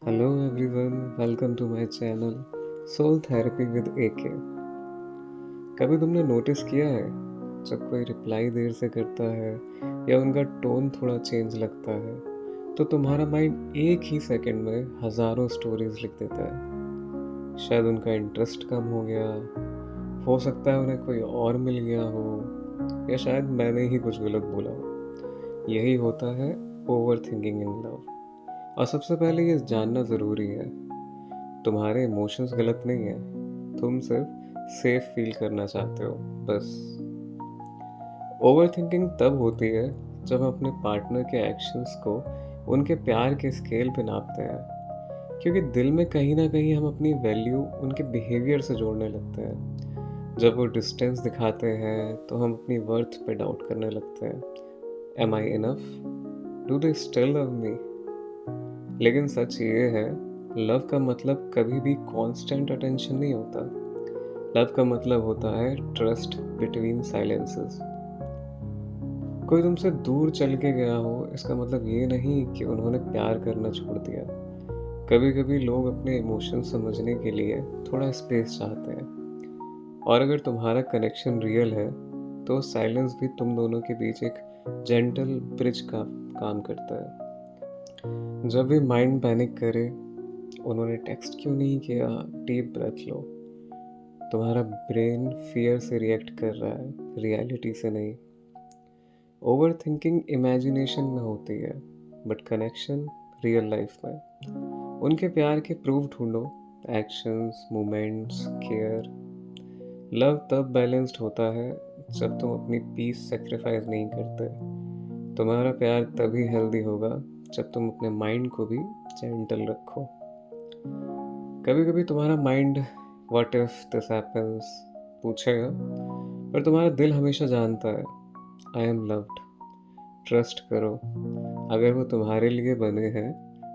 Hello everyone, welcome to my channel soul therapy with AK. कभी तुमने notice किया है जब कोई रिप्लाई देर से करता है या उनका टोन थोड़ा चेंज लगता है तो तुम्हारा माइंड एक ही सेकंड में हज़ारों स्टोरीज लिख देता है। शायद उनका इंटरेस्ट कम हो गया, हो सकता है उन्हें कोई और मिल गया हो, या शायद मैंने ही कुछ गलत बोला हो। यही होता है ओवर थिंकिंग इन लव। और सबसे पहले ये जानना ज़रूरी है, तुम्हारे इमोशंस गलत नहीं है, तुम सिर्फ सेफ फील करना चाहते हो बस। ओवर थिंकिंग तब होती है जब हम अपने पार्टनर के एक्शंस को उनके प्यार के स्केल पे नापते हैं, क्योंकि दिल में कहीं ना कहीं हम अपनी वैल्यू उनके बिहेवियर से जोड़ने लगते हैं। जब वो डिस्टेंस दिखाते हैं तो हम अपनी वर्थ पे डाउट करने लगते हैं। Am I enough? Do they still love me? लेकिन सच ये है, लव का मतलब कभी भी कांस्टेंट अटेंशन नहीं होता। लव का मतलब होता है ट्रस्ट बिटवीन साइलेंसेस। कोई तुमसे दूर चल के गया हो इसका मतलब ये नहीं कि उन्होंने प्यार करना छोड़ दिया। कभी कभी लोग अपने इमोशन समझने के लिए थोड़ा स्पेस चाहते हैं, और अगर तुम्हारा कनेक्शन रियल है तो साइलेंस भी तुम दोनों के बीच एक जेंटल ब्रिज का काम करता है। जब भी माइंड पैनिक करे, उन्होंने टेक्स्ट क्यों नहीं किया, डीप ब्रेथ लो। तुम्हारा ब्रेन फियर से रिएक्ट कर रहा है, रियलिटी से नहीं। ओवर थिंकिंग इमेजिनेशन में होती है, बट कनेक्शन रियल लाइफ में। उनके प्यार के प्रूफ ढूंढो, एक्शंस, मोमेंट्स, केयर। लव तब बैलेंस्ड होता है जब तुम अपनी पीस सेक्रीफाइस नहीं करते। तुम्हारा प्यार तभी हेल्दी होगा जब तुम अपने माइंड को भी जेंटल रखो। कभी कभी तुम्हारा mind what if this happens पूछेगा, पर तुम्हारा दिल हमेशा जानता है आई एम लव्ड। ट्रस्ट करो, अगर वो तुम्हारे लिए बने हैं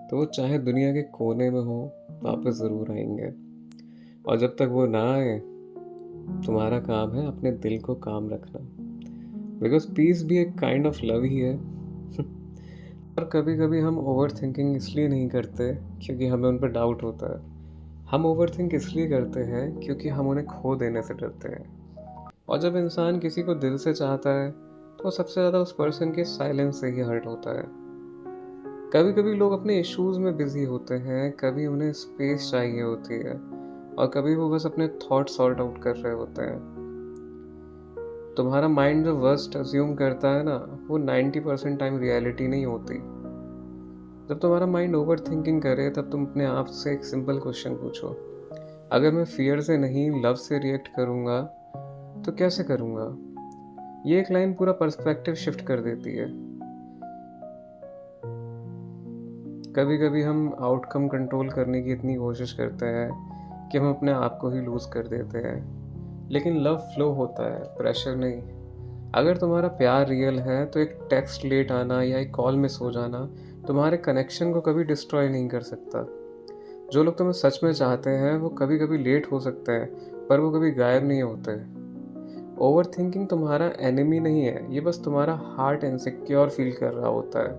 तो वो चाहे दुनिया के कोने में हो वापस ज़रूर आएंगे। और जब तक वो ना आए, तुम्हारा काम है अपने दिल को काम रखना, बिकॉज पीस भी एक काइंड ऑफ लव ही है। और कभी कभी हम ओवर थिंकिंग इसलिए नहीं करते क्योंकि हमें उन पर डाउट होता है। हम ओवर थिंक इसलिए करते हैं क्योंकि हम उन्हें खो देने से डरते हैं। और जब इंसान किसी को दिल से चाहता है तो सबसे ज़्यादा उस पर्सन के साइलेंस से ही हर्ट होता है। कभी कभी लोग अपने इश्यूज में बिजी होते हैं, कभी उन्हें स्पेस चाहिए होती है, और कभी वो बस अपने थॉट सॉर्ट आउट कर रहे होते हैं। तुम्हारा माइंड जो वर्स्ट अज्यूम करता है ना, वो 90% टाइम रियलिटी नहीं होती। जब तुम्हारा माइंड ओवर थिंकिंग करे तब तुम अपने आप से एक सिंपल क्वेश्चन पूछो, अगर मैं फियर से नहीं लव से रिएक्ट करूँगा तो कैसे करूँगा। ये एक लाइन पूरा पर्सपेक्टिव शिफ्ट कर देती है। कभी कभी हम आउटकम कंट्रोल करने की इतनी कोशिश करते हैं कि हम अपने आप को ही लूज़ कर देते हैं। लेकिन लव फ्लो होता है, प्रेशर नहीं। अगर तुम्हारा प्यार रियल है तो एक टेक्स्ट लेट आना या एक कॉल मिस हो जाना तुम्हारे कनेक्शन को कभी डिस्ट्रॉय नहीं कर सकता। जो लोग तुम्हें सच में चाहते हैं वो कभी कभी लेट हो सकते हैं, पर वो कभी गायब नहीं होते। ओवर थिंकिंग तुम्हारा एनिमी नहीं है, ये बस तुम्हारा हार्ट इनसिक्योर फील कर रहा होता है।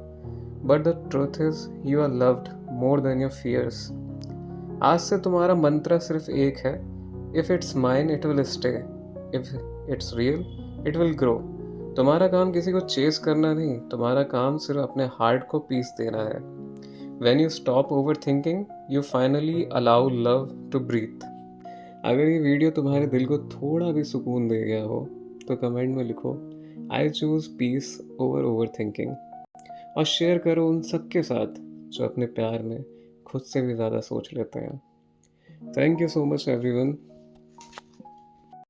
But the truth is you are loved more than your fears. आज से तुम्हारा मंत्र सिर्फ एक है, if it's mine it will stay, if it's real it will grow. तुम्हारा काम किसी को चेस करना नहीं, तुम्हारा काम सिर्फ अपने हार्ट को पीस देना है। When you stop overthinking, you finally allow love to breathe। अगर ये वीडियो तुम्हारे दिल को थोड़ा भी सुकून दे गया हो तो कमेंट में लिखो I choose peace over over thinking, और शेयर करो उन सबके साथ जो अपने प्यार में खुद से भी ज़्यादा सोच लेते हैं। Thank you so much everyone.